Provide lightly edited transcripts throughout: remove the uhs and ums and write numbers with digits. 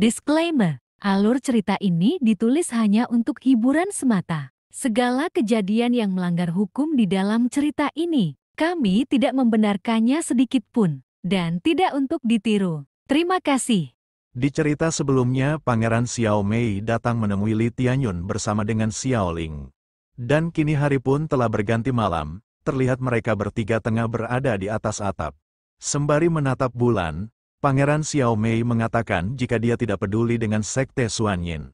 Disclaimer, alur cerita ini ditulis hanya untuk hiburan semata. Segala kejadian yang melanggar hukum di dalam cerita ini, kami tidak membenarkannya sedikit pun, dan tidak untuk ditiru. Terima kasih. Di cerita sebelumnya, Pangeran Xiao Mei datang menemui Li Tianyun bersama dengan Xiao Ling. Dan kini hari pun telah berganti malam, terlihat mereka bertiga tengah berada di atas atap. Sembari menatap bulan, Pangeran Xiao Mei mengatakan jika dia tidak peduli dengan Sekte Xuanyin.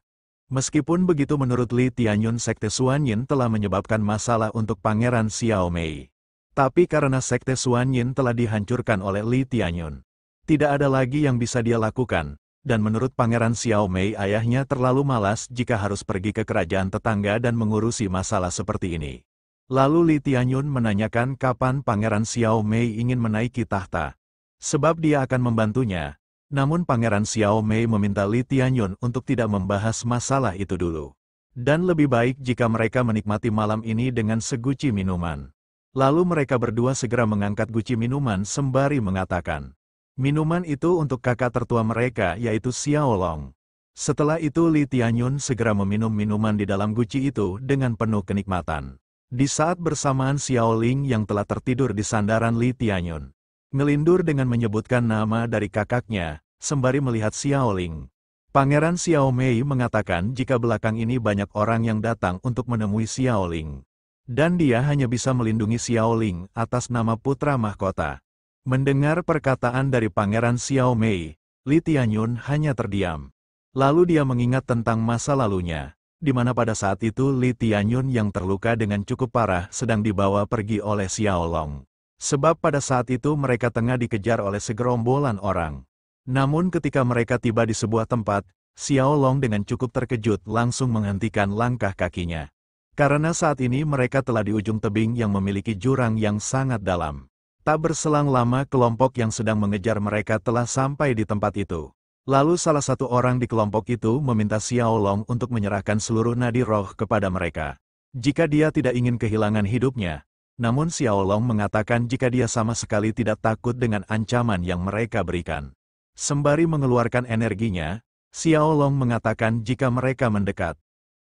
Meskipun begitu menurut Li Tianyun Sekte Xuanyin telah menyebabkan masalah untuk Pangeran Xiao Mei. Tapi karena Sekte Xuanyin telah dihancurkan oleh Li Tianyun, tidak ada lagi yang bisa dia lakukan. Dan menurut Pangeran Xiao Mei, ayahnya terlalu malas jika harus pergi ke kerajaan tetangga dan mengurusi masalah seperti ini. Lalu Li Tianyun menanyakan kapan Pangeran Xiao Mei ingin menaiki tahta. Sebab dia akan membantunya. Namun Pangeran Xiao Mei meminta Li Tianyun untuk tidak membahas masalah itu dulu. Dan lebih baik jika mereka menikmati malam ini dengan seguci minuman. Lalu mereka berdua segera mengangkat guci minuman sembari mengatakan, minuman itu untuk kakak tertua mereka yaitu Xiao Long. Setelah itu Li Tianyun segera meminum minuman di dalam guci itu dengan penuh kenikmatan. Di saat bersamaan Xiao Ling yang telah tertidur di sandaran Li Tianyun ngelindur dengan menyebutkan nama dari kakaknya, sembari melihat Xiao Ling. Pangeran Xiao Mei mengatakan jika belakang ini banyak orang yang datang untuk menemui Xiao Ling. Dan dia hanya bisa melindungi Xiao Ling atas nama putra mahkota. Mendengar perkataan dari Pangeran Xiao Mei, Li Tianyun hanya terdiam. Lalu dia mengingat tentang masa lalunya, di mana pada saat itu Li Tianyun yang terluka dengan cukup parah sedang dibawa pergi oleh Xiao Long. Sebab pada saat itu mereka tengah dikejar oleh segerombolan orang. Namun ketika mereka tiba di sebuah tempat, Xiao Long dengan cukup terkejut langsung menghentikan langkah kakinya. Karena saat ini mereka telah di ujung tebing yang memiliki jurang yang sangat dalam. Tak berselang lama kelompok yang sedang mengejar mereka telah sampai di tempat itu. Lalu salah satu orang di kelompok itu meminta Xiao Long untuk menyerahkan seluruh nadi roh kepada mereka. Jika dia tidak ingin kehilangan hidupnya. Namun Xiao Long mengatakan jika dia sama sekali tidak takut dengan ancaman yang mereka berikan. Sembari mengeluarkan energinya, Xiao Long mengatakan jika mereka mendekat,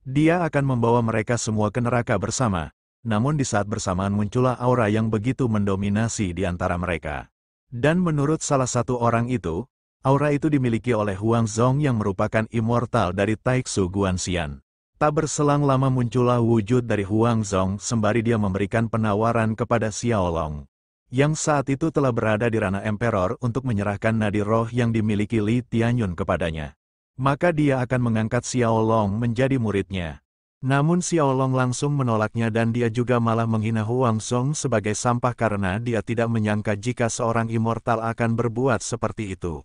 dia akan membawa mereka semua ke neraka bersama. Namun di saat bersamaan muncullah aura yang begitu mendominasi di antara mereka. Dan menurut salah satu orang itu, aura itu dimiliki oleh Huang Zong yang merupakan immortal dari Taiksu Guanxian. Tak berselang lama muncullah wujud dari Huang Zong sembari dia memberikan penawaran kepada Xiao Long. Yang saat itu telah berada di ranah Emperor untuk menyerahkan nadi roh yang dimiliki Li Tianyun kepadanya. Maka dia akan mengangkat Xiao Long menjadi muridnya. Namun Xiao Long langsung menolaknya dan dia juga malah menghina Huang Zong sebagai sampah karena dia tidak menyangka jika seorang immortal akan berbuat seperti itu.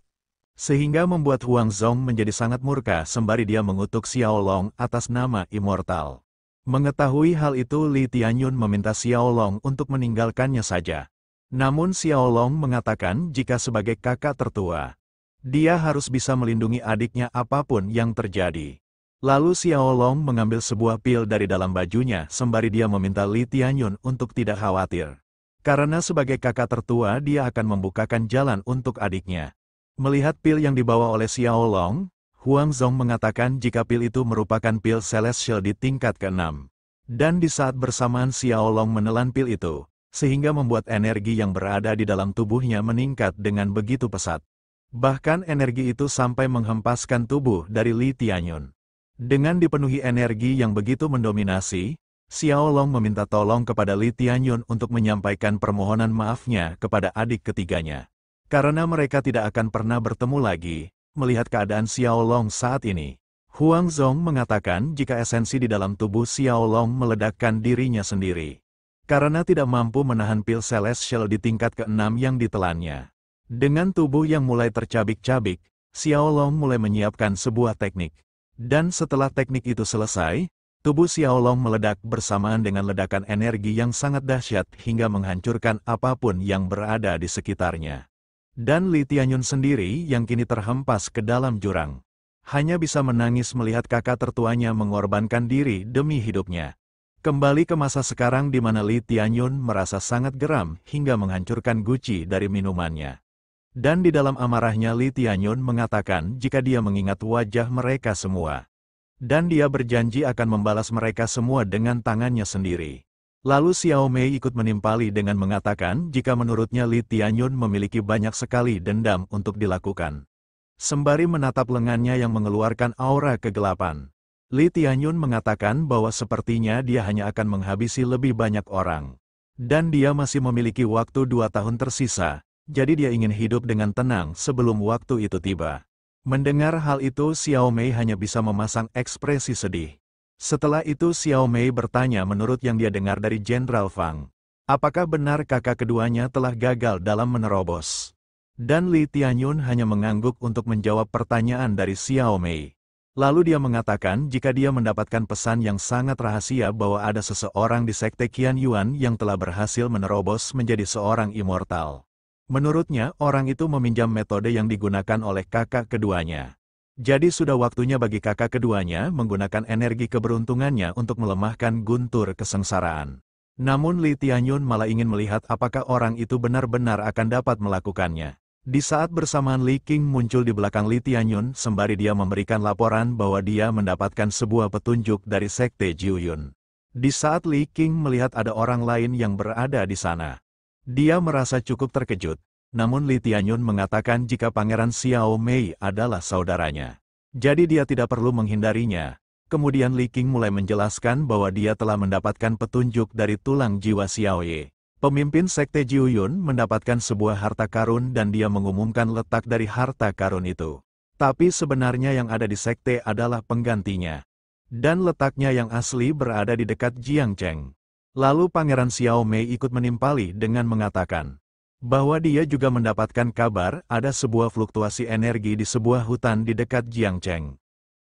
Sehingga membuat Huang Zong menjadi sangat murka sembari dia mengutuk Xiao Long atas nama immortal. Mengetahui hal itu Li Tianyun meminta Xiao Long untuk meninggalkannya saja. Namun Xiao Long mengatakan jika sebagai kakak tertua, dia harus bisa melindungi adiknya apapun yang terjadi. Lalu Xiao Long mengambil sebuah pil dari dalam bajunya sembari dia meminta Li Tianyun untuk tidak khawatir. Karena sebagai kakak tertua dia akan membukakan jalan untuk adiknya. Melihat pil yang dibawa oleh Xiao Long, Huang Zong mengatakan jika pil itu merupakan pil celestial di tingkat ke-6. Dan di saat bersamaan Xiao Long menelan pil itu, sehingga membuat energi yang berada di dalam tubuhnya meningkat dengan begitu pesat. Bahkan energi itu sampai menghempaskan tubuh dari Li Tianyun. Dengan dipenuhi energi yang begitu mendominasi, Xiao Long meminta tolong kepada Li Tianyun untuk menyampaikan permohonan maafnya kepada adik ketiganya. Karena mereka tidak akan pernah bertemu lagi, melihat keadaan Xiao Long saat ini. Huang Zong mengatakan jika esensi di dalam tubuh Xiao Long meledakkan dirinya sendiri. Karena tidak mampu menahan pil celestial di tingkat ke-6 yang ditelannya. Dengan tubuh yang mulai tercabik-cabik, Xiao Long mulai menyiapkan sebuah teknik. Dan setelah teknik itu selesai, tubuh Xiao Long meledak bersamaan dengan ledakan energi yang sangat dahsyat hingga menghancurkan apapun yang berada di sekitarnya. Dan Li Tianyun sendiri yang kini terhempas ke dalam jurang. Hanya bisa menangis melihat kakak tertuanya mengorbankan diri demi hidupnya. Kembali ke masa sekarang di mana Li Tianyun merasa sangat geram hingga menghancurkan guci dari minumannya. Dan di dalam amarahnya Li Tianyun mengatakan jika dia mengingat wajah mereka semua. Dan dia berjanji akan membalas mereka semua dengan tangannya sendiri. Lalu Xiao Mei ikut menimpali dengan mengatakan jika menurutnya Li Tianyun memiliki banyak sekali dendam untuk dilakukan. Sembari menatap lengannya yang mengeluarkan aura kegelapan. Li Tianyun mengatakan bahwa sepertinya dia hanya akan menghabisi lebih banyak orang. Dan dia masih memiliki waktu 2 tahun tersisa, jadi dia ingin hidup dengan tenang sebelum waktu itu tiba. Mendengar hal itu Xiao Mei hanya bisa memasang ekspresi sedih. Setelah itu Xiao Mei bertanya menurut yang dia dengar dari Jenderal Fang. Apakah benar kakak keduanya telah gagal dalam menerobos? Dan Li Tianyun hanya mengangguk untuk menjawab pertanyaan dari Xiao Mei. Lalu dia mengatakan jika dia mendapatkan pesan yang sangat rahasia bahwa ada seseorang di Sekte Qian Yuan yang telah berhasil menerobos menjadi seorang immortal. Menurutnya, orang itu meminjam metode yang digunakan oleh kakak keduanya. Jadi sudah waktunya bagi kakak keduanya menggunakan energi keberuntungannya untuk melemahkan guntur kesengsaraan. Namun Li Tianyun malah ingin melihat apakah orang itu benar-benar akan dapat melakukannya. Di saat bersamaan Li Qing muncul di belakang Li Tianyun sembari dia memberikan laporan bahwa dia mendapatkan sebuah petunjuk dari Sekte Jiuyun. Di saat Li Qing melihat ada orang lain yang berada di sana, dia merasa cukup terkejut. Namun Li Tianyun mengatakan jika Pangeran Xiao Mei adalah saudaranya. Jadi dia tidak perlu menghindarinya. Kemudian Li Qing mulai menjelaskan bahwa dia telah mendapatkan petunjuk dari tulang jiwa Xiao Ye. Pemimpin Sekte Jiuyun mendapatkan sebuah harta karun dan dia mengumumkan letak dari harta karun itu. Tapi sebenarnya yang ada di sekte adalah penggantinya. Dan letaknya yang asli berada di dekat Jiangcheng. Lalu Pangeran Xiao Mei ikut menimpali dengan mengatakan bahwa dia juga mendapatkan kabar ada sebuah fluktuasi energi di sebuah hutan di dekat Jiangcheng.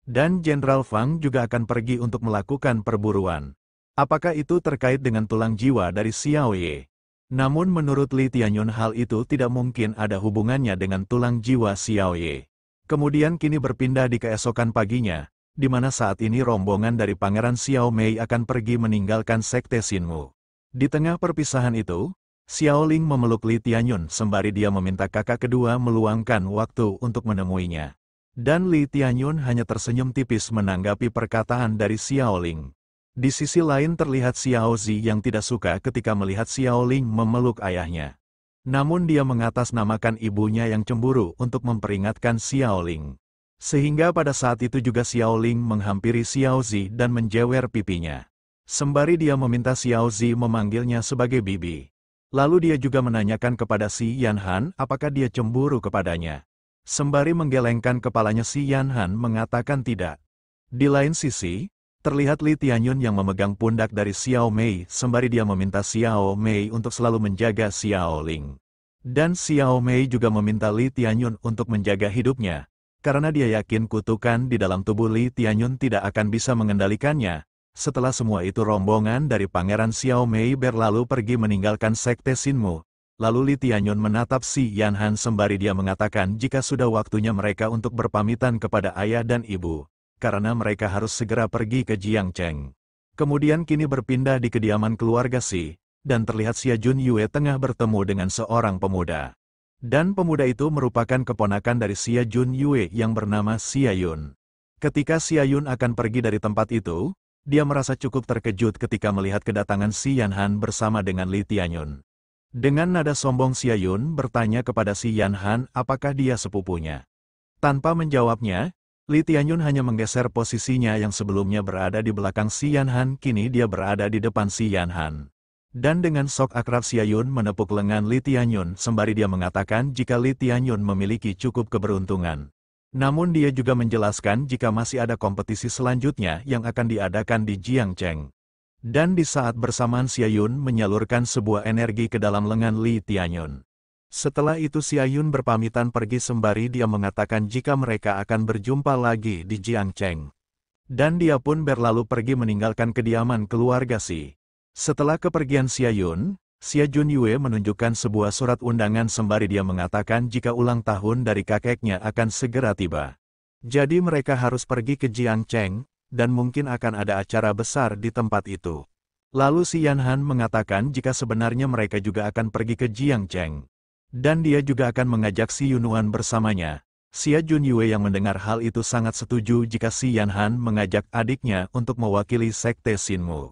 Dan Jenderal Fang juga akan pergi untuk melakukan perburuan. Apakah itu terkait dengan tulang jiwa dari Xiao Ye? Namun menurut Li Tianyun hal itu tidak mungkin ada hubungannya dengan tulang jiwa Xiao Ye. Kemudian kini berpindah di keesokan paginya, di mana saat ini rombongan dari Pangeran Xiao Mei akan pergi meninggalkan Sekte Xinwu. Di tengah perpisahan itu, Xiao Ling memeluk Li Tianyun sembari dia meminta kakak kedua meluangkan waktu untuk menemuinya. Dan Li Tianyun hanya tersenyum tipis menanggapi perkataan dari Xiao Ling. Di sisi lain terlihat Xiao Zi yang tidak suka ketika melihat Xiao Ling memeluk ayahnya. Namun dia mengatasnamakan ibunya yang cemburu untuk memperingatkan Xiao Ling. Sehingga pada saat itu juga Xiao Ling menghampiri Xiao Zi dan menjewer pipinya. Sembari dia meminta Xiao Zi memanggilnya sebagai bibi. Lalu dia juga menanyakan kepada si Yanhan apakah dia cemburu kepadanya. Sembari menggelengkan kepalanya si Yanhan mengatakan tidak. Di lain sisi, terlihat Li Tianyun yang memegang pundak dari Xiao Mei sembari dia meminta Xiao Mei untuk selalu menjaga Xiao Ling. Dan Xiao Mei juga meminta Li Tianyun untuk menjaga hidupnya, karena dia yakin kutukan di dalam tubuh Li Tianyun tidak akan bisa mengendalikannya. Setelah semua itu rombongan dari Pangeran Xiao Mei berlalu pergi meninggalkan Sekte Xinwu. Lalu Li Tianyun menatap si Yanhan sembari dia mengatakan jika sudah waktunya mereka untuk berpamitan kepada ayah dan ibu, karena mereka harus segera pergi ke Jiangcheng. Kemudian kini berpindah di kediaman keluarga Si, dan terlihat Xia Jun Yue tengah bertemu dengan seorang pemuda. Dan pemuda itu merupakan keponakan dari Xia Jun Yue yang bernama Xia Yun. Ketika Xia Yun akan pergi dari tempat itu, dia merasa cukup terkejut ketika melihat kedatangan Si Yanhan bersama dengan Li Tianyun. Dengan nada sombong Xia Yun bertanya kepada Si Yanhan apakah dia sepupunya. Tanpa menjawabnya, Li Tianyun hanya menggeser posisinya yang sebelumnya berada di belakang Si Yanhan, kini dia berada di depan Si Yanhan. Dan dengan sok akrab Xia Yun menepuk lengan Li Tianyun sembari dia mengatakan jika Li Tianyun memiliki cukup keberuntungan. Namun dia juga menjelaskan jika masih ada kompetisi selanjutnya yang akan diadakan di Jiangcheng. Dan di saat bersamaan Xia Yun menyalurkan sebuah energi ke dalam lengan Li Tianyun. Setelah itu Xia Yun berpamitan pergi sembari dia mengatakan jika mereka akan berjumpa lagi di Jiangcheng. Dan dia pun berlalu pergi meninggalkan kediaman keluarga Si. Setelah kepergian Xia Yun, Xia Jun Yue menunjukkan sebuah surat undangan sembari dia mengatakan jika ulang tahun dari kakeknya akan segera tiba. Jadi mereka harus pergi ke Jiangcheng, dan mungkin akan ada acara besar di tempat itu. Lalu Si Yanhan mengatakan jika sebenarnya mereka juga akan pergi ke Jiangcheng. Dan dia juga akan mengajak Xi Yunuan bersamanya. Xia Junyue yang mendengar hal itu sangat setuju jika Xi Yanhan mengajak adiknya untuk mewakili Sekte Xinmu.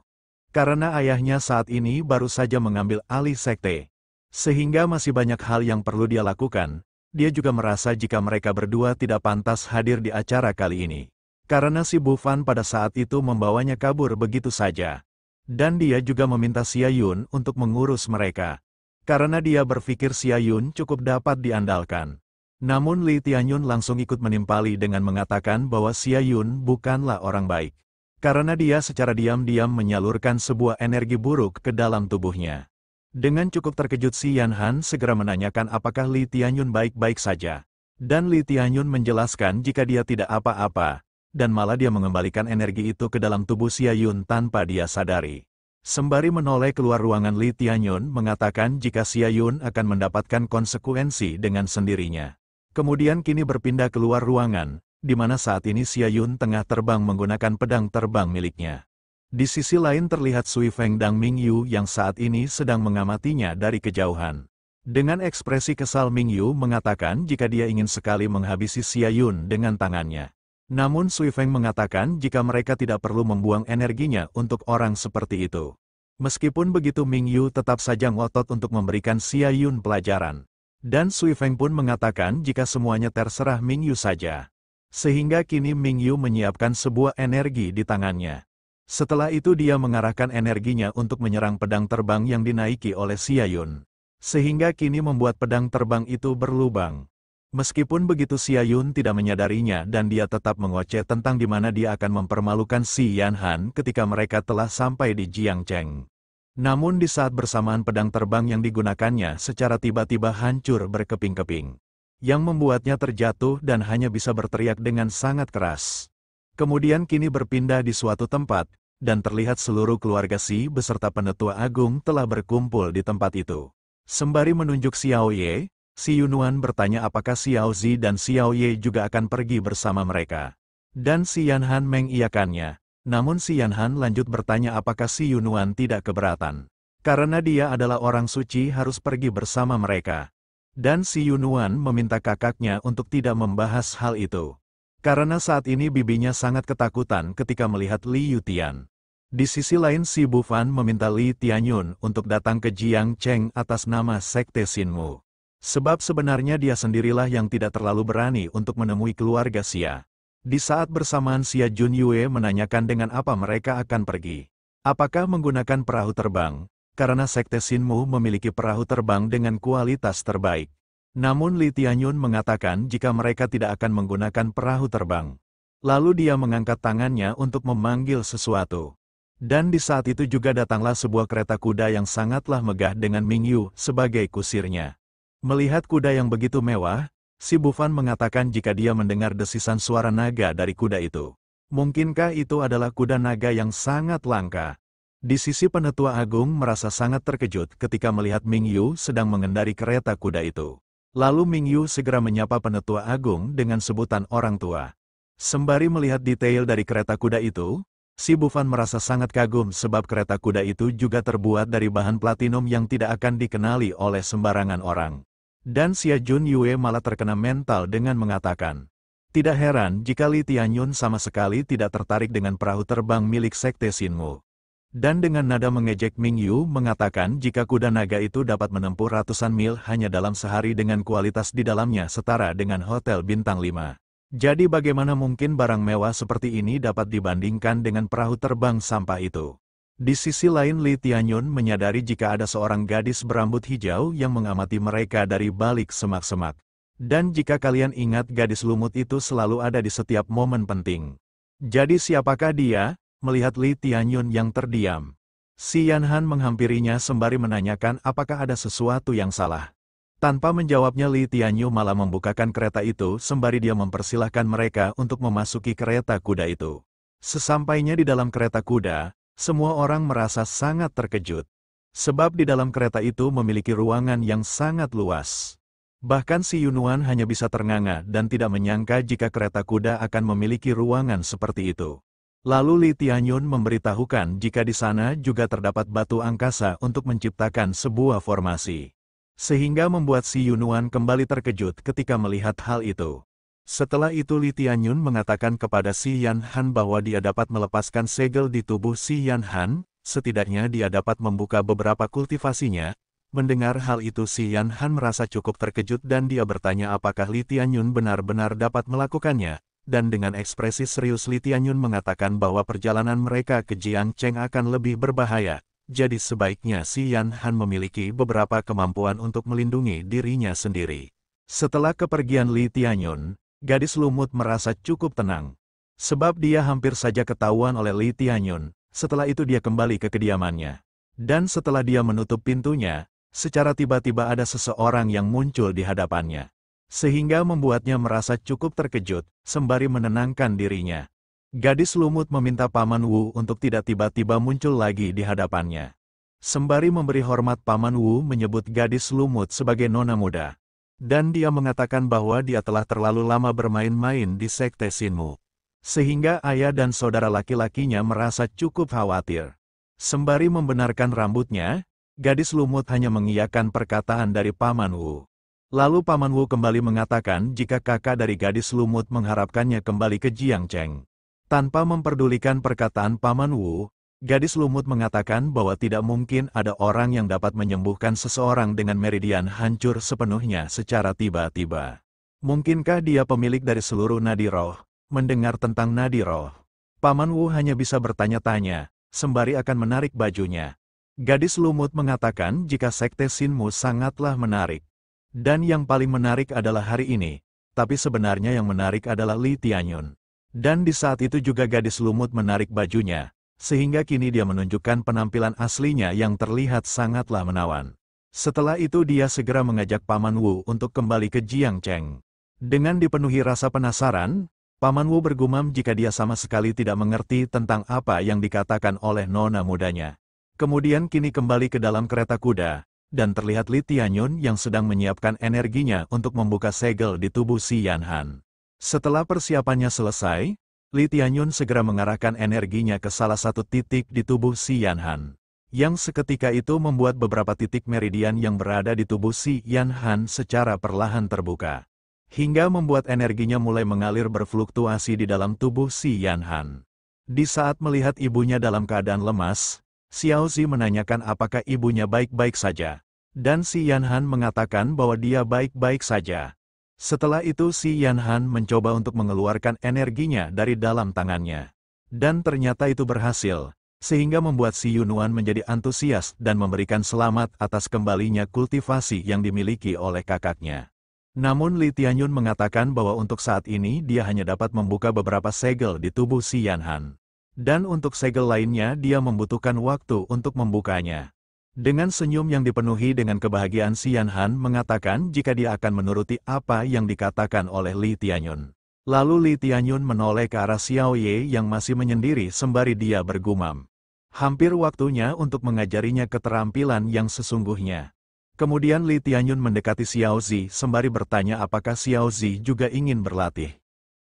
Karena ayahnya saat ini baru saja mengambil alih sekte. Sehingga masih banyak hal yang perlu dia lakukan. Dia juga merasa jika mereka berdua tidak pantas hadir di acara kali ini. Karena si Bufan pada saat itu membawanya kabur begitu saja. Dan dia juga meminta Xia Yun untuk mengurus mereka. Karena dia berpikir Xia Yun cukup dapat diandalkan. Namun Li Tianyun langsung ikut menimpali dengan mengatakan bahwa Xia Yun bukanlah orang baik. Karena dia secara diam-diam menyalurkan sebuah energi buruk ke dalam tubuhnya. Dengan cukup terkejut Xi Yanhan segera menanyakan apakah Li Tianyun baik-baik saja. Dan Li Tianyun menjelaskan jika dia tidak apa-apa, dan malah dia mengembalikan energi itu ke dalam tubuh Xia Yun tanpa dia sadari. Sembari menoleh keluar ruangan, Li Tianyun mengatakan jika Xia Yun akan mendapatkan konsekuensi dengan sendirinya. Kemudian kini berpindah keluar ruangan, di mana saat ini Xia Yun tengah terbang menggunakan pedang terbang miliknya. Di sisi lain terlihat Sui Feng dan Ming Yu yang saat ini sedang mengamatinya dari kejauhan. Dengan ekspresi kesal Ming Yu mengatakan jika dia ingin sekali menghabisi Xia Yun dengan tangannya. Namun Sui Feng mengatakan jika mereka tidak perlu membuang energinya untuk orang seperti itu. Meskipun begitu Ming Yu tetap saja ngotot untuk memberikan Xia Yun pelajaran. Dan Sui Feng pun mengatakan jika semuanya terserah Ming Yu saja. Sehingga kini Ming Yu menyiapkan sebuah energi di tangannya. Setelah itu dia mengarahkan energinya untuk menyerang pedang terbang yang dinaiki oleh Xia Yun. Sehingga kini membuat pedang terbang itu berlubang. Meskipun begitu Xia Yun tidak menyadarinya dan dia tetap mengoceh tentang di mana dia akan mempermalukan Xi Yanhan ketika mereka telah sampai di Jiangcheng. Namun di saat bersamaan pedang terbang yang digunakannya secara tiba-tiba hancur berkeping-keping. Yang membuatnya terjatuh dan hanya bisa berteriak dengan sangat keras. Kemudian kini berpindah di suatu tempat, dan terlihat seluruh keluarga Xi beserta penetua agung telah berkumpul di tempat itu. Sembari menunjuk Xiao Ye, Xi Yunuan bertanya apakah Xiao Zi dan Xiao Ye juga akan pergi bersama mereka. Dan Xi Yanhan mengiyakannya. Namun Xi Yanhan lanjut bertanya apakah Xi Yunuan tidak keberatan. Karena dia adalah orang suci harus pergi bersama mereka. Dan Xi Yunuan meminta kakaknya untuk tidak membahas hal itu. Karena saat ini bibinya sangat ketakutan ketika melihat Li Yutian. Di sisi lain si Bufan meminta Li Tianyun untuk datang ke Jiangcheng atas nama Sekte Xinmu. Sebab sebenarnya dia sendirilah yang tidak terlalu berani untuk menemui keluarga Xia. Di saat bersamaan Xia Junyue menanyakan dengan apa mereka akan pergi. Apakah menggunakan perahu terbang? Karena Sekte Xinmu memiliki perahu terbang dengan kualitas terbaik. Namun Li Tianyun mengatakan jika mereka tidak akan menggunakan perahu terbang. Lalu dia mengangkat tangannya untuk memanggil sesuatu. Dan di saat itu juga datanglah sebuah kereta kuda yang sangatlah megah dengan Ming Yu sebagai kusirnya. Melihat kuda yang begitu mewah, si Bufan mengatakan jika dia mendengar desisan suara naga dari kuda itu. Mungkinkah itu adalah kuda naga yang sangat langka? Di sisi penetua agung merasa sangat terkejut ketika melihat Ming Yu sedang mengendari kereta kuda itu. Lalu Ming Yu segera menyapa penetua agung dengan sebutan orang tua. Sembari melihat detail dari kereta kuda itu, si Bufan merasa sangat kagum sebab kereta kuda itu juga terbuat dari bahan platinum yang tidak akan dikenali oleh sembarangan orang. Dan Xia Junyue malah terkena mental dengan mengatakan, tidak heran jika Li Tianyun sama sekali tidak tertarik dengan perahu terbang milik Sekte Xinmu. Dan dengan nada mengejek Ming Yu mengatakan jika kuda naga itu dapat menempuh ratusan mil hanya dalam sehari dengan kualitas di dalamnya setara dengan hotel bintang 5. Jadi bagaimana mungkin barang mewah seperti ini dapat dibandingkan dengan perahu terbang sampah itu? Di sisi lain Li Tianyun menyadari jika ada seorang gadis berambut hijau yang mengamati mereka dari balik semak-semak. Dan jika kalian ingat gadis lumut itu selalu ada di setiap momen penting. Jadi siapakah dia? Melihat Li Tianyun yang terdiam. Xi Yanhan menghampirinya sembari menanyakan apakah ada sesuatu yang salah. Tanpa menjawabnya Li Tianyun malah membukakan kereta itu sembari dia mempersilahkan mereka untuk memasuki kereta kuda itu. Sesampainya di dalam kereta kuda, semua orang merasa sangat terkejut. Sebab di dalam kereta itu memiliki ruangan yang sangat luas. Bahkan Xi Yunuan hanya bisa ternganga dan tidak menyangka jika kereta kuda akan memiliki ruangan seperti itu. Lalu Li Tianyun memberitahukan jika di sana juga terdapat batu angkasa untuk menciptakan sebuah formasi. Sehingga membuat si Yunuan kembali terkejut ketika melihat hal itu. Setelah itu Li Tianyun mengatakan kepada si Yan Han bahwa dia dapat melepaskan segel di tubuh si Yan Han, setidaknya dia dapat membuka beberapa kultivasinya. Mendengar hal itu si Yan Han merasa cukup terkejut dan dia bertanya apakah Li Tianyun benar-benar dapat melakukannya. Dan dengan ekspresi serius Li Tianyun mengatakan bahwa perjalanan mereka ke Jiangcheng akan lebih berbahaya, jadi sebaiknya si Yan Han memiliki beberapa kemampuan untuk melindungi dirinya sendiri. Setelah kepergian Li Tianyun, gadis lumut merasa cukup tenang. Sebab dia hampir saja ketahuan oleh Li Tianyun, setelah itu dia kembali ke kediamannya. Dan setelah dia menutup pintunya, secara tiba-tiba ada seseorang yang muncul di hadapannya. Sehingga membuatnya merasa cukup terkejut, sembari menenangkan dirinya. Gadis lumut meminta Paman Wu untuk tidak tiba-tiba muncul lagi di hadapannya. Sembari memberi hormat Paman Wu menyebut gadis lumut sebagai nona muda. Dan dia mengatakan bahwa dia telah terlalu lama bermain-main di sekte Shinmu. Sehingga ayah dan saudara laki-lakinya merasa cukup khawatir. Sembari membenarkan rambutnya, gadis lumut hanya mengiyakan perkataan dari Paman Wu. Lalu Paman Wu kembali mengatakan jika kakak dari gadis lumut mengharapkannya kembali ke Jiangcheng. Tanpa memperdulikan perkataan Paman Wu, gadis lumut mengatakan bahwa tidak mungkin ada orang yang dapat menyembuhkan seseorang dengan meridian hancur sepenuhnya secara tiba-tiba. Mungkinkah dia pemilik dari seluruh nadi roh? Mendengar tentang nadi roh, Paman Wu hanya bisa bertanya-tanya, sembari akan menarik bajunya. Gadis lumut mengatakan jika sekte Shinmu sangatlah menarik. Dan yang paling menarik adalah hari ini, tapi sebenarnya yang menarik adalah Li Tianyun. Dan di saat itu juga gadis lumut menarik bajunya, sehingga kini dia menunjukkan penampilan aslinya yang terlihat sangatlah menawan. Setelah itu dia segera mengajak Paman Wu untuk kembali ke Jiangcheng. Dengan dipenuhi rasa penasaran, Paman Wu bergumam jika dia sama sekali tidak mengerti tentang apa yang dikatakan oleh nona mudanya. Kemudian kini kembali ke dalam kereta kuda. Dan terlihat Li Tianyun yang sedang menyiapkan energinya untuk membuka segel di tubuh si Yan Han. Setelah persiapannya selesai, Li Tianyun segera mengarahkan energinya ke salah satu titik di tubuh si Yan Han. Yang seketika itu membuat beberapa titik meridian yang berada di tubuh si Yan Han secara perlahan terbuka. Hingga membuat energinya mulai mengalir berfluktuasi di dalam tubuh si Yan Han. Di saat melihat ibunya dalam keadaan lemas, Xiao Zi menanyakan apakah ibunya baik-baik saja. Dan si Yan Han mengatakan bahwa dia baik-baik saja. Setelah itu si Yan Han mencoba untuk mengeluarkan energinya dari dalam tangannya. Dan ternyata itu berhasil, sehingga membuat si Yunuan menjadi antusias dan memberikan selamat atas kembalinya kultivasi yang dimiliki oleh kakaknya. Namun Li Tianyun mengatakan bahwa untuk saat ini dia hanya dapat membuka beberapa segel di tubuh si Yan Han. Dan untuk segel lainnya dia membutuhkan waktu untuk membukanya. Dengan senyum yang dipenuhi dengan kebahagiaan si Yan Han mengatakan jika dia akan menuruti apa yang dikatakan oleh Li Tianyun. Lalu Li Tianyun menoleh ke arah Xiao Ye yang masih menyendiri sembari dia bergumam. Hampir waktunya untuk mengajarinya keterampilan yang sesungguhnya. Kemudian Li Tianyun mendekati Xiao Zi sembari bertanya apakah Xiao Zi juga ingin berlatih.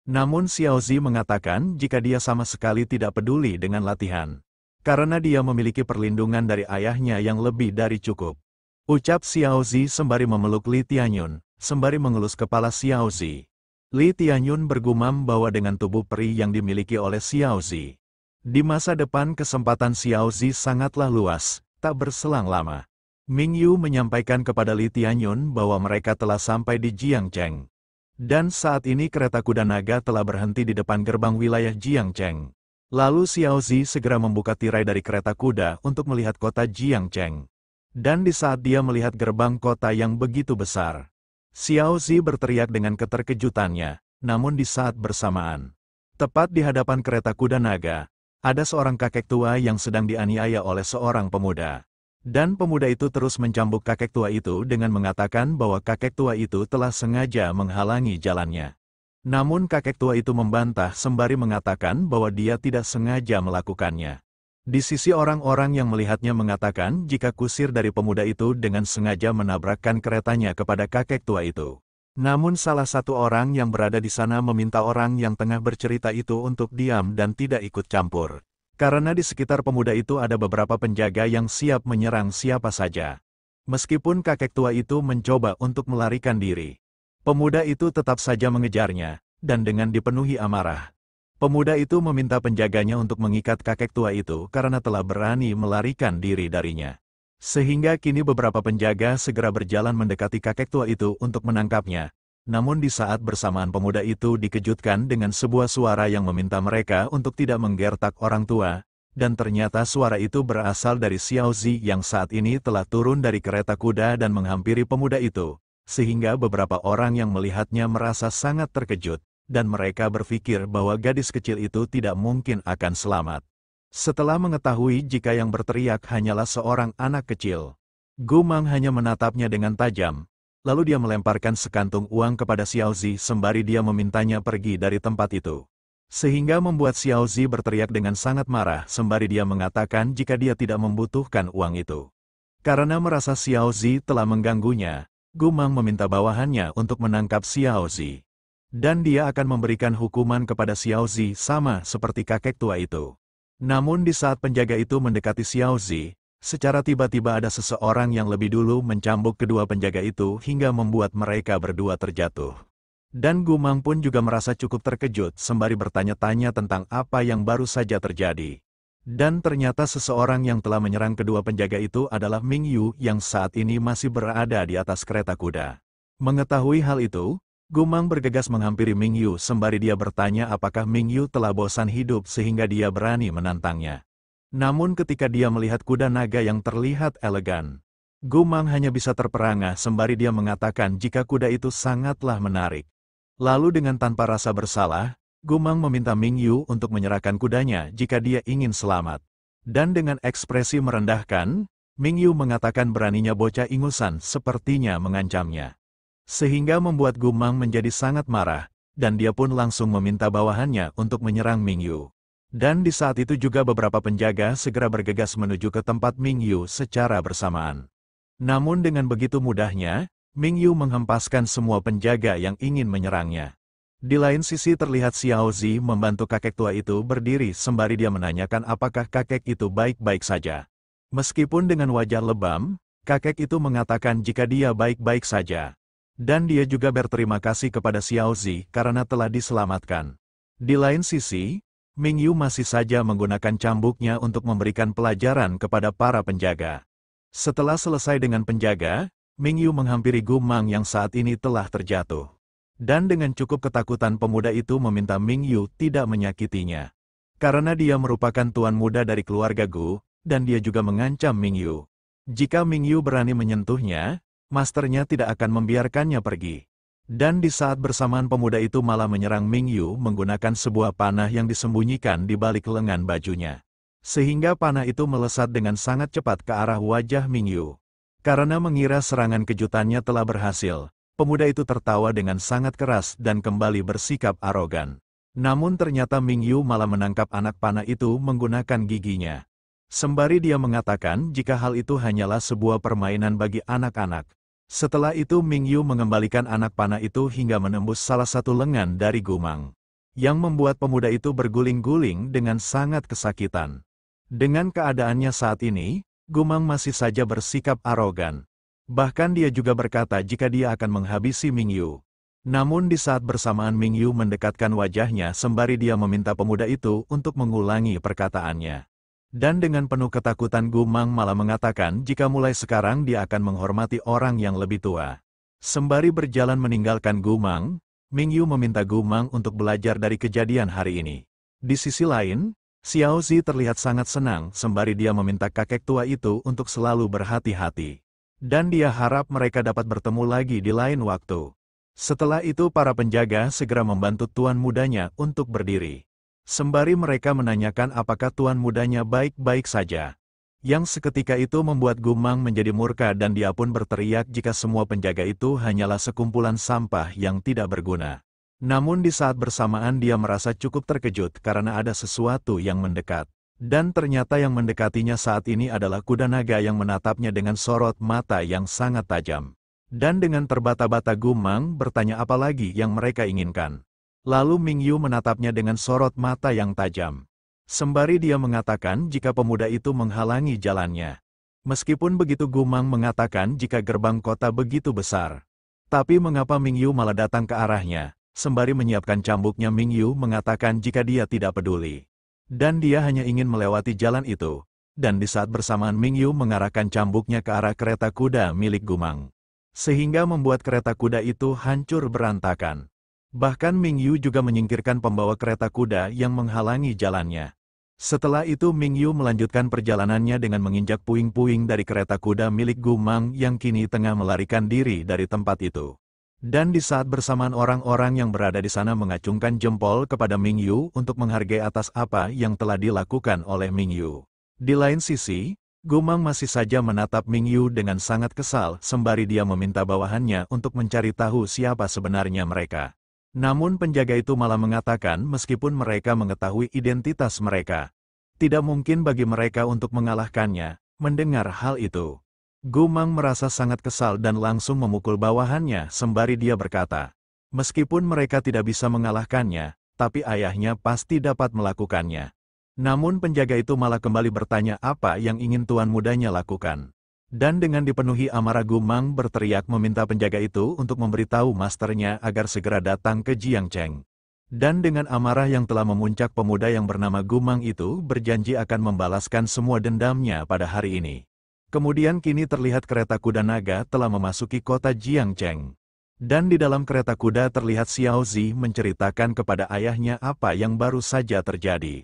Namun Xiao Zi mengatakan jika dia sama sekali tidak peduli dengan latihan. Karena dia memiliki perlindungan dari ayahnya yang lebih dari cukup. Ucap Xiao Zi sembari memeluk Li Tianyun, sembari mengelus kepala Xiao Zi. Li Tianyun bergumam bahwa dengan tubuh peri yang dimiliki oleh Xiao Zi. Di masa depan kesempatan Xiao Zi sangatlah luas, tak berselang lama. Ming Yu menyampaikan kepada Li Tianyun bahwa mereka telah sampai di Jiangcheng. Dan saat ini kereta kuda naga telah berhenti di depan gerbang wilayah Jiangcheng. Lalu Xiao Zi segera membuka tirai dari kereta kuda untuk melihat kota Jiangcheng. Dan di saat dia melihat gerbang kota yang begitu besar, Xiao Zi berteriak dengan keterkejutannya, namun di saat bersamaan. Tepat di hadapan kereta kuda naga, ada seorang kakek tua yang sedang dianiaya oleh seorang pemuda. Dan pemuda itu terus mencambuk kakek tua itu dengan mengatakan bahwa kakek tua itu telah sengaja menghalangi jalannya. Namun kakek tua itu membantah sembari mengatakan bahwa dia tidak sengaja melakukannya. Di sisi orang-orang yang melihatnya mengatakan jika kusir dari pemuda itu dengan sengaja menabrakkan keretanya kepada kakek tua itu. Namun salah satu orang yang berada di sana meminta orang yang tengah bercerita itu untuk diam dan tidak ikut campur. Karena di sekitar pemuda itu ada beberapa penjaga yang siap menyerang siapa saja. Meskipun kakek tua itu mencoba untuk melarikan diri, pemuda itu tetap saja mengejarnya, dan dengan dipenuhi amarah, pemuda itu meminta penjaganya untuk mengikat kakek tua itu karena telah berani melarikan diri darinya. Sehingga kini beberapa penjaga segera berjalan mendekati kakek tua itu untuk menangkapnya. Namun di saat bersamaan pemuda itu dikejutkan dengan sebuah suara yang meminta mereka untuk tidak menggertak orang tua, dan ternyata suara itu berasal dari Xiao Zi yang saat ini telah turun dari kereta kuda dan menghampiri pemuda itu, sehingga beberapa orang yang melihatnya merasa sangat terkejut, dan mereka berpikir bahwa gadis kecil itu tidak mungkin akan selamat. Setelah mengetahui jika yang berteriak hanyalah seorang anak kecil, Gumang hanya menatapnya dengan tajam, lalu dia melemparkan sekantung uang kepada Xiao Zi sembari dia memintanya pergi dari tempat itu. Sehingga membuat Xiao Zi berteriak dengan sangat marah sembari dia mengatakan jika dia tidak membutuhkan uang itu. Karena merasa Xiao Zi telah mengganggunya, Gumang meminta bawahannya untuk menangkap Xiao Zi. Dan dia akan memberikan hukuman kepada Xiao Zi sama seperti kakek tua itu. Namun di saat penjaga itu mendekati Xiao Zi, secara tiba-tiba ada seseorang yang lebih dulu mencambuk kedua penjaga itu hingga membuat mereka berdua terjatuh. Dan Gumang pun juga merasa cukup terkejut sembari bertanya-tanya tentang apa yang baru saja terjadi. Dan ternyata seseorang yang telah menyerang kedua penjaga itu adalah Ming Yu yang saat ini masih berada di atas kereta kuda. Mengetahui hal itu, Gumang bergegas menghampiri Ming Yu sembari dia bertanya apakah Ming Yu telah bosan hidup sehingga dia berani menantangnya. Namun ketika dia melihat kuda naga yang terlihat elegan, Gumang hanya bisa terperangah sembari dia mengatakan jika kuda itu sangatlah menarik. Lalu dengan tanpa rasa bersalah, Gumang meminta Ming Yu untuk menyerahkan kudanya jika dia ingin selamat. Dan dengan ekspresi merendahkan, Ming Yu mengatakan beraninya bocah ingusan sepertinya mengancamnya. Sehingga membuat Gumang menjadi sangat marah, dan dia pun langsung meminta bawahannya untuk menyerang Ming Yu. Dan di saat itu juga beberapa penjaga segera bergegas menuju ke tempat Ming Yu secara bersamaan. Namun dengan begitu mudahnya, Ming Yu menghempaskan semua penjaga yang ingin menyerangnya. Di lain sisi terlihat Xiao Zi membantu kakek tua itu berdiri sembari dia menanyakan apakah kakek itu baik-baik saja. Meskipun dengan wajah lebam, kakek itu mengatakan jika dia baik-baik saja. Dan dia juga berterima kasih kepada Xiao Zi karena telah diselamatkan. Di lain sisi, Ming Yu masih saja menggunakan cambuknya untuk memberikan pelajaran kepada para penjaga. Setelah selesai dengan penjaga, Ming Yu menghampiri Gumang yang saat ini telah terjatuh. Dan dengan cukup ketakutan pemuda itu meminta Ming Yu tidak menyakitinya. Karena dia merupakan tuan muda dari keluarga Gu, dan dia juga mengancam Ming Yu. Jika Ming Yu berani menyentuhnya, masternya tidak akan membiarkannya pergi. Dan di saat bersamaan pemuda itu malah menyerang Ming Yu menggunakan sebuah panah yang disembunyikan di balik lengan bajunya. Sehingga panah itu melesat dengan sangat cepat ke arah wajah Ming Yu. Karena mengira serangan kejutannya telah berhasil, pemuda itu tertawa dengan sangat keras dan kembali bersikap arogan. Namun ternyata Ming Yu malah menangkap anak panah itu menggunakan giginya. Sembari dia mengatakan jika hal itu hanyalah sebuah permainan bagi anak-anak. Setelah itu Ming Yu mengembalikan anak panah itu hingga menembus salah satu lengan dari Gumang, yang membuat pemuda itu berguling-guling dengan sangat kesakitan. Dengan keadaannya saat ini, Gumang masih saja bersikap arogan. Bahkan dia juga berkata jika dia akan menghabisi Ming Yu. Namun di saat bersamaan Ming Yu mendekatkan wajahnya sembari dia meminta pemuda itu untuk mengulangi perkataannya. Dan dengan penuh ketakutan Gumang malah mengatakan jika mulai sekarang dia akan menghormati orang yang lebih tua. Sembari berjalan meninggalkan Gumang, Ming Yu meminta Gumang untuk belajar dari kejadian hari ini. Di sisi lain, Xiao Zi terlihat sangat senang sembari dia meminta kakek tua itu untuk selalu berhati-hati. Dan dia harap mereka dapat bertemu lagi di lain waktu. Setelah itu para penjaga segera membantu tuan mudanya untuk berdiri. Sembari mereka menanyakan apakah tuan mudanya baik-baik saja. Yang seketika itu membuat Gumang menjadi murka dan dia pun berteriak jika semua penjaga itu hanyalah sekumpulan sampah yang tidak berguna. Namun di saat bersamaan dia merasa cukup terkejut karena ada sesuatu yang mendekat. Dan ternyata yang mendekatinya saat ini adalah kuda naga yang menatapnya dengan sorot mata yang sangat tajam. Dan dengan terbata-bata Gumang bertanya apa lagi yang mereka inginkan. Lalu Ming Yu menatapnya dengan sorot mata yang tajam. Sembari dia mengatakan jika pemuda itu menghalangi jalannya. Meskipun begitu Gumang mengatakan jika gerbang kota begitu besar. Tapi mengapa Mingyu malah datang ke arahnya, sembari menyiapkan cambuknya. Mingyu mengatakan jika dia tidak peduli. Dan dia hanya ingin melewati jalan itu. Dan di saat bersamaan Mingyu mengarahkan cambuknya ke arah kereta kuda milik Gumang. Sehingga membuat kereta kuda itu hancur berantakan. Bahkan Mingyu juga menyingkirkan pembawa kereta kuda yang menghalangi jalannya. Setelah itu Mingyu melanjutkan perjalanannya dengan menginjak puing-puing dari kereta kuda milik Gumang yang kini tengah melarikan diri dari tempat itu. Dan di saat bersamaan orang-orang yang berada di sana mengacungkan jempol kepada Mingyu untuk menghargai atas apa yang telah dilakukan oleh Mingyu. Di lain sisi, Gumang masih saja menatap Mingyu dengan sangat kesal sembari dia meminta bawahannya untuk mencari tahu siapa sebenarnya mereka. Namun penjaga itu malah mengatakan meskipun mereka mengetahui identitas mereka, tidak mungkin bagi mereka untuk mengalahkannya. Mendengar hal itu, Gumang merasa sangat kesal dan langsung memukul bawahannya sembari dia berkata, meskipun mereka tidak bisa mengalahkannya, tapi ayahnya pasti dapat melakukannya. Namun penjaga itu malah kembali bertanya apa yang ingin tuan mudanya lakukan. Dan dengan dipenuhi amarah Gumang berteriak meminta penjaga itu untuk memberitahu masternya agar segera datang ke Jiangcheng. Dan dengan amarah yang telah memuncak, pemuda yang bernama Gumang itu berjanji akan membalaskan semua dendamnya pada hari ini. Kemudian kini terlihat kereta kuda naga telah memasuki kota Jiangcheng. Dan di dalam kereta kuda terlihat Xiao Zi menceritakan kepada ayahnya apa yang baru saja terjadi.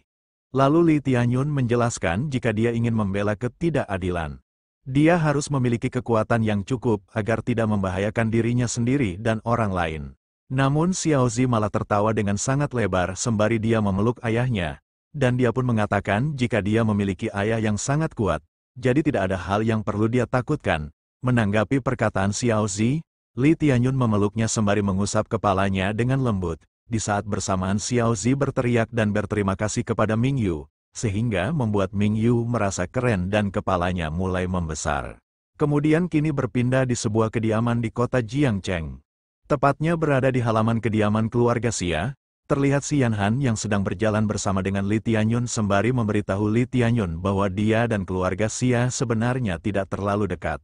Lalu Li Tianyun menjelaskan jika dia ingin membela ketidakadilan, dia harus memiliki kekuatan yang cukup agar tidak membahayakan dirinya sendiri dan orang lain. Namun Xiao Zi malah tertawa dengan sangat lebar sembari dia memeluk ayahnya, dan dia pun mengatakan jika dia memiliki ayah yang sangat kuat, jadi tidak ada hal yang perlu dia takutkan. Menanggapi perkataan Xiao Zi, Li Tianyun memeluknya sembari mengusap kepalanya dengan lembut. Di saat bersamaan Xiao Zi berteriak dan berterima kasih kepada Mingyu, sehingga membuat Mingyu merasa keren dan kepalanya mulai membesar. Kemudian kini berpindah di sebuah kediaman di kota Jiangcheng. Tepatnya berada di halaman kediaman keluarga Xia, terlihat Xian Han yang sedang berjalan bersama dengan Li Tianyun sembari memberitahu Li Tianyun bahwa dia dan keluarga Xia sebenarnya tidak terlalu dekat.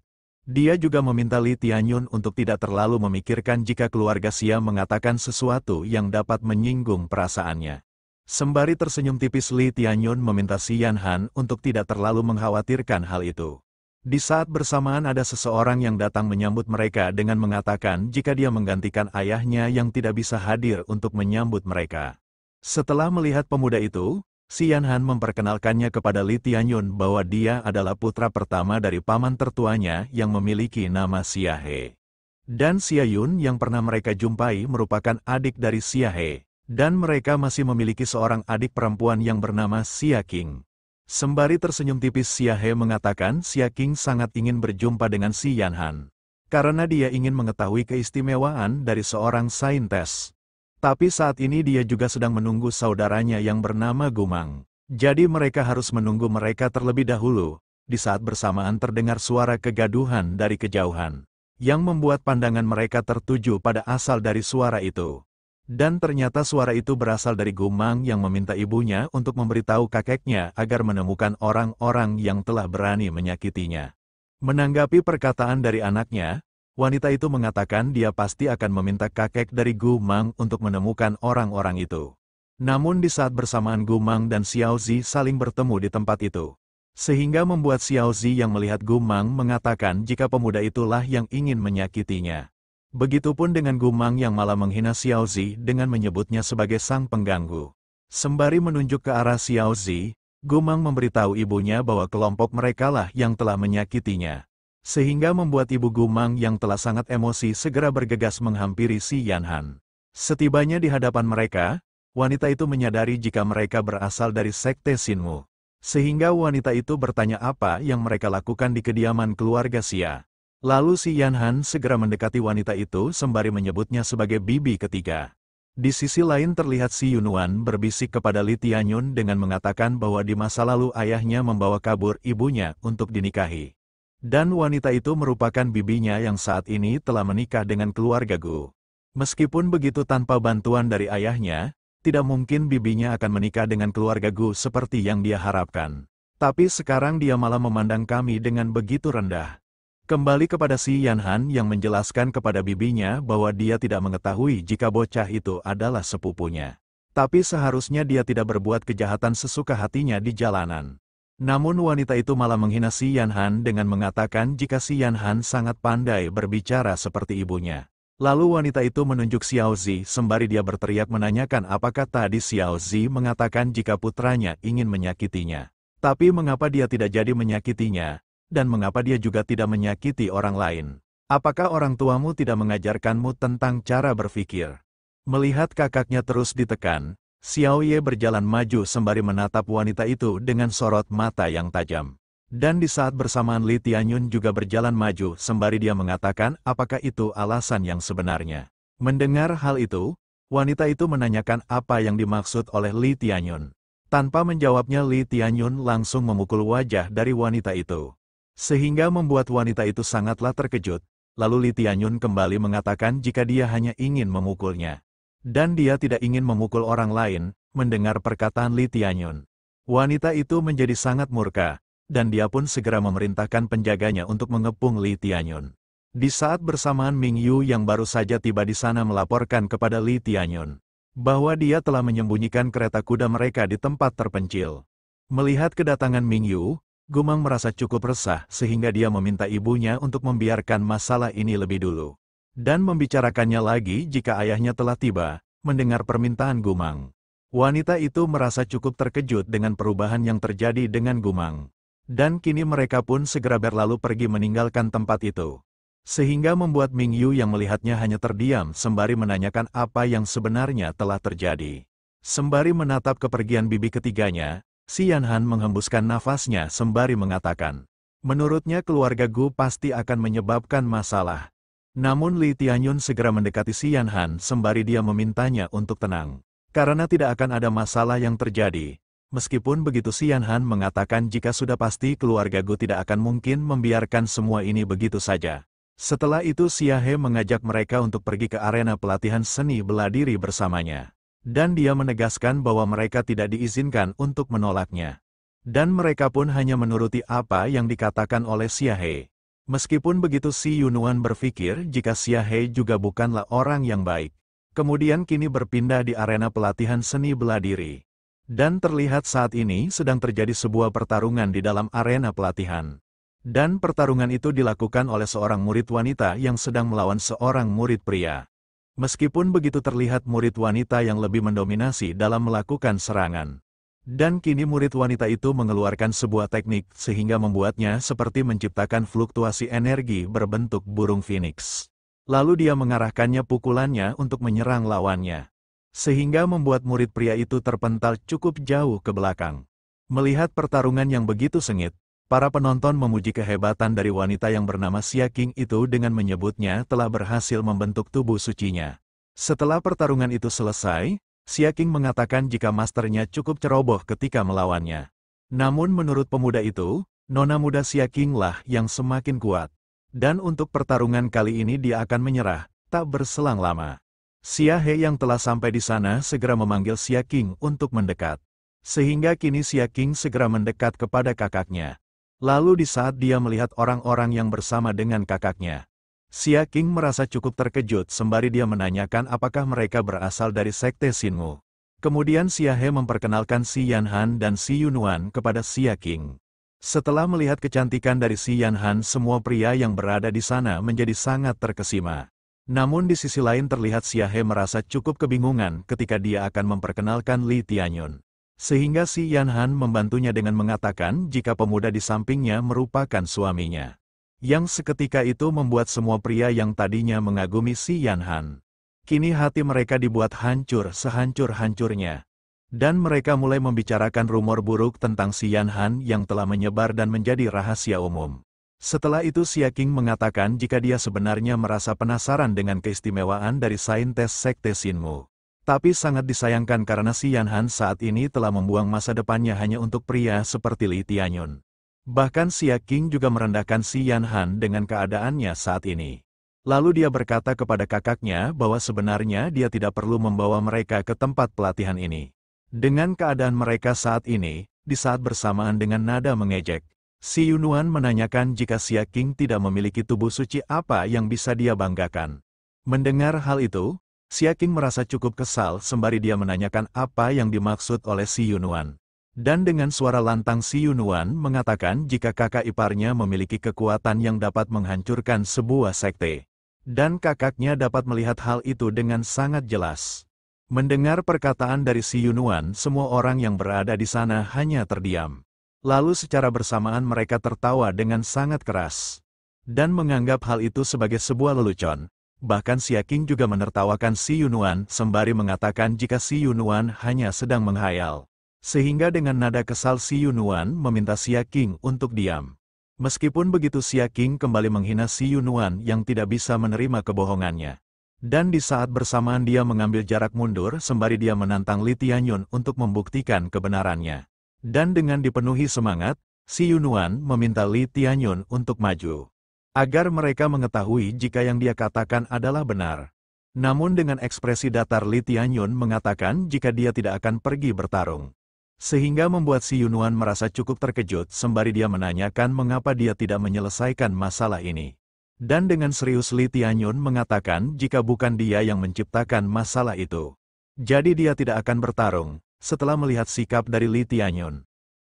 Dia juga meminta Li Tianyun untuk tidak terlalu memikirkan jika keluarga Xia mengatakan sesuatu yang dapat menyinggung perasaannya. Sembari tersenyum tipis, Li Tianyun meminta Xian Han untuk tidak terlalu mengkhawatirkan hal itu. Di saat bersamaan ada seseorang yang datang menyambut mereka dengan mengatakan jika dia menggantikan ayahnya yang tidak bisa hadir untuk menyambut mereka. Setelah melihat pemuda itu, Xian Han memperkenalkannya kepada Li Tianyun bahwa dia adalah putra pertama dari paman tertuanya yang memiliki nama Xia He. Dan Xia Yun yang pernah mereka jumpai merupakan adik dari Xia He. Dan mereka masih memiliki seorang adik perempuan yang bernama Xia Qing. Sembari tersenyum tipis, Xia He mengatakan Xia Qing sangat ingin berjumpa dengan Xian Han. Karena dia ingin mengetahui keistimewaan dari seorang saintes. Tapi saat ini dia juga sedang menunggu saudaranya yang bernama Gumang. Jadi mereka harus menunggu mereka terlebih dahulu. Di saat bersamaan terdengar suara kegaduhan dari kejauhan, yang membuat pandangan mereka tertuju pada asal dari suara itu. Dan ternyata suara itu berasal dari Gumang yang meminta ibunya untuk memberitahu kakeknya agar menemukan orang-orang yang telah berani menyakitinya. Menanggapi perkataan dari anaknya, wanita itu mengatakan dia pasti akan meminta kakek dari Gumang untuk menemukan orang-orang itu. Namun di saat bersamaan Gumang dan Xiao Zi saling bertemu di tempat itu. Sehingga membuat Xiao Zi yang melihat Gumang mengatakan jika pemuda itulah yang ingin menyakitinya. Begitupun dengan Gumang yang malah menghina Xiao Zi dengan menyebutnya sebagai sang pengganggu. Sembari menunjuk ke arah Xiao Zi, Gumang memberitahu ibunya bahwa kelompok merekalah yang telah menyakitinya. Sehingga membuat ibu Gumang yang telah sangat emosi segera bergegas menghampiri Xian Han. Setibanya di hadapan mereka, wanita itu menyadari jika mereka berasal dari sekte Xinwu. Sehingga wanita itu bertanya apa yang mereka lakukan di kediaman keluarga Xia. Lalu Xian Han segera mendekati wanita itu sembari menyebutnya sebagai bibi ketiga. Di sisi lain terlihat Xi Yunwan berbisik kepada Li Tianyun dengan mengatakan bahwa di masa lalu ayahnya membawa kabur ibunya untuk dinikahi. Dan wanita itu merupakan bibinya yang saat ini telah menikah dengan keluarga Gu. Meskipun begitu tanpa bantuan dari ayahnya, tidak mungkin bibinya akan menikah dengan keluarga Gu seperti yang dia harapkan. Tapi sekarang dia malah memandang kami dengan begitu rendah. Kembali kepada si Yanhan yang menjelaskan kepada bibinya bahwa dia tidak mengetahui jika bocah itu adalah sepupunya. Tapi seharusnya dia tidak berbuat kejahatan sesuka hatinya di jalanan. Namun wanita itu malah menghina si Yanhan dengan mengatakan jika si Yanhan sangat pandai berbicara seperti ibunya. Lalu wanita itu menunjuk Xiao Zi sembari dia berteriak menanyakan apakah tadi Xiao Zi mengatakan jika putranya ingin menyakitinya. Tapi mengapa dia tidak jadi menyakitinya, dan mengapa dia juga tidak menyakiti orang lain? Apakah orang tuamu tidak mengajarkanmu tentang cara berpikir? Melihat kakaknya terus ditekan, Xiao Ye berjalan maju sembari menatap wanita itu dengan sorot mata yang tajam. Dan di saat bersamaan Li Tianyun juga berjalan maju sembari dia mengatakan apakah itu alasan yang sebenarnya. Mendengar hal itu, wanita itu menanyakan apa yang dimaksud oleh Li Tianyun. Tanpa menjawabnya Li Tianyun langsung memukul wajah dari wanita itu. Sehingga membuat wanita itu sangatlah terkejut, lalu Li Tianyun kembali mengatakan jika dia hanya ingin memukulnya. Dan dia tidak ingin memukul orang lain, mendengar perkataan Li Tianyun. Wanita itu menjadi sangat murka, dan dia pun segera memerintahkan penjaganya untuk mengepung Li Tianyun. Di saat bersamaan Ming Yu yang baru saja tiba di sana melaporkan kepada Li Tianyun bahwa dia telah menyembunyikan kereta kuda mereka di tempat terpencil. Melihat kedatangan Ming Yu, Gumang merasa cukup resah sehingga dia meminta ibunya untuk membiarkan masalah ini lebih dulu. Dan membicarakannya lagi jika ayahnya telah tiba, mendengar permintaan Gumang. Wanita itu merasa cukup terkejut dengan perubahan yang terjadi dengan Gumang. Dan kini mereka pun segera berlalu pergi meninggalkan tempat itu. Sehingga membuat Ming Yu yang melihatnya hanya terdiam sembari menanyakan apa yang sebenarnya telah terjadi. Sembari menatap kepergian bibi ketiganya, si Yanhan menghembuskan nafasnya sembari mengatakan, menurutnya keluarga Gu pasti akan menyebabkan masalah. Namun Li Tianyun segera mendekati si Yanhan sembari dia memintanya untuk tenang. Karena tidak akan ada masalah yang terjadi. Meskipun begitu si Yanhan mengatakan jika sudah pasti keluarga Gu tidak akan mungkin membiarkan semua ini begitu saja. Setelah itu Xia He mengajak mereka untuk pergi ke arena pelatihan seni bela diri bersamanya. Dan dia menegaskan bahwa mereka tidak diizinkan untuk menolaknya. Dan mereka pun hanya menuruti apa yang dikatakan oleh Xia He. Meskipun begitu si Yunuan berpikir jika Xia He juga bukanlah orang yang baik. Kemudian kini berpindah di arena pelatihan seni bela diri. Dan terlihat saat ini sedang terjadi sebuah pertarungan di dalam arena pelatihan. Dan pertarungan itu dilakukan oleh seorang murid wanita yang sedang melawan seorang murid pria. Meskipun begitu terlihat murid wanita yang lebih mendominasi dalam melakukan serangan. Dan kini murid wanita itu mengeluarkan sebuah teknik sehingga membuatnya seperti menciptakan fluktuasi energi berbentuk burung phoenix. Lalu dia mengarahkannya pukulannya untuk menyerang lawannya. Sehingga membuat murid pria itu terpental cukup jauh ke belakang. Melihat pertarungan yang begitu sengit, para penonton memuji kehebatan dari wanita yang bernama Xia Qing itu dengan menyebutnya telah berhasil membentuk tubuh sucinya. Setelah pertarungan itu selesai, Xia Qing mengatakan jika masternya cukup ceroboh ketika melawannya. Namun menurut pemuda itu, nona muda Xia Qing lah yang semakin kuat. Dan untuk pertarungan kali ini dia akan menyerah, tak berselang lama. Xia He yang telah sampai di sana segera memanggil Xia Qing untuk mendekat. Sehingga kini Xia Qing segera mendekat kepada kakaknya. Lalu di saat dia melihat orang-orang yang bersama dengan kakaknya, Xia Qing merasa cukup terkejut sembari dia menanyakan apakah mereka berasal dari sekte Xinmu. Kemudian Xia He memperkenalkan si Yanhan dan si Yunuan kepada Xia Qing. Setelah melihat kecantikan dari si Yanhan, semua pria yang berada di sana menjadi sangat terkesima. Namun di sisi lain terlihat Xia He merasa cukup kebingungan ketika dia akan memperkenalkan Li Tianyun. Sehingga si Yanhan membantunya dengan mengatakan jika pemuda di sampingnya merupakan suaminya. Yang seketika itu membuat semua pria yang tadinya mengagumi si Yanhan. Kini hati mereka dibuat hancur sehancur-hancurnya. Dan mereka mulai membicarakan rumor buruk tentang si Yanhan yang telah menyebar dan menjadi rahasia umum. Setelah itu Xia Qing mengatakan jika dia sebenarnya merasa penasaran dengan keistimewaan dari saintes sekte Xinmu. Tapi sangat disayangkan karena si Yanhan saat ini telah membuang masa depannya hanya untuk pria seperti Li Tianyun. Bahkan Xia Qing juga merendahkan si Yanhan dengan keadaannya saat ini. Lalu dia berkata kepada kakaknya bahwa sebenarnya dia tidak perlu membawa mereka ke tempat pelatihan ini. Dengan keadaan mereka saat ini, di saat bersamaan dengan nada mengejek. Si Yunuan menanyakan jika Xia Qing tidak memiliki tubuh suci apa yang bisa dia banggakan. Mendengar hal itu, Xia Qing merasa cukup kesal sembari dia menanyakan apa yang dimaksud oleh si Yunuan. Dan dengan suara lantang si Yunuan mengatakan jika kakak iparnya memiliki kekuatan yang dapat menghancurkan sebuah sekte. Dan kakaknya dapat melihat hal itu dengan sangat jelas. Mendengar perkataan dari si Yunuan, semua orang yang berada di sana hanya terdiam. Lalu secara bersamaan mereka tertawa dengan sangat keras. Dan menganggap hal itu sebagai sebuah lelucon. Bahkan Xia Qing juga menertawakan si Yunuan sembari mengatakan jika si Yunuan hanya sedang menghayal. Sehingga dengan nada kesal si Yunuan meminta Xia Qing untuk diam. Meskipun begitu Xia Qing kembali menghina si Yunuan yang tidak bisa menerima kebohongannya. Dan di saat bersamaan dia mengambil jarak mundur sembari dia menantang Li Tianyun untuk membuktikan kebenarannya. Dan dengan dipenuhi semangat, si Yunuan meminta Li Tianyun untuk maju. Agar mereka mengetahui jika yang dia katakan adalah benar. Namun dengan ekspresi datar Li Tianyun mengatakan jika dia tidak akan pergi bertarung. Sehingga membuat si Yunuan merasa cukup terkejut sembari dia menanyakan mengapa dia tidak menyelesaikan masalah ini. Dan dengan serius Li Tianyun mengatakan jika bukan dia yang menciptakan masalah itu. Jadi dia tidak akan bertarung, setelah melihat sikap dari Li Tianyun.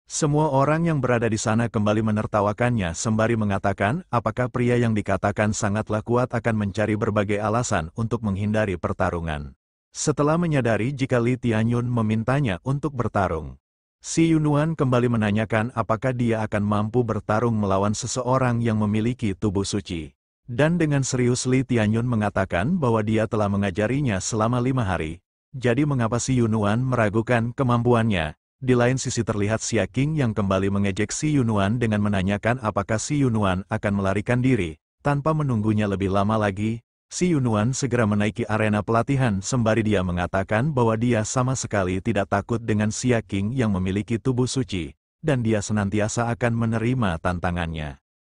Semua orang yang berada di sana kembali menertawakannya sembari mengatakan apakah pria yang dikatakan sangatlah kuat akan mencari berbagai alasan untuk menghindari pertarungan. Setelah menyadari jika Li Tianyun memintanya untuk bertarung. Si Yunuan kembali menanyakan apakah dia akan mampu bertarung melawan seseorang yang memiliki tubuh suci. Dan dengan serius Li Tianyun mengatakan bahwa dia telah mengajarinya selama 5 hari. Jadi mengapa si Yunuan meragukan kemampuannya? Di lain sisi terlihat Xia Qing yang kembali mengejek si Yunuan dengan menanyakan apakah si Yunuan akan melarikan diri. Tanpa menunggunya lebih lama lagi, si Yunuan segera menaiki arena pelatihan sembari dia mengatakan bahwa dia sama sekali tidak takut dengan Xia Qing yang memiliki tubuh suci, dan dia senantiasa akan menerima tantangannya.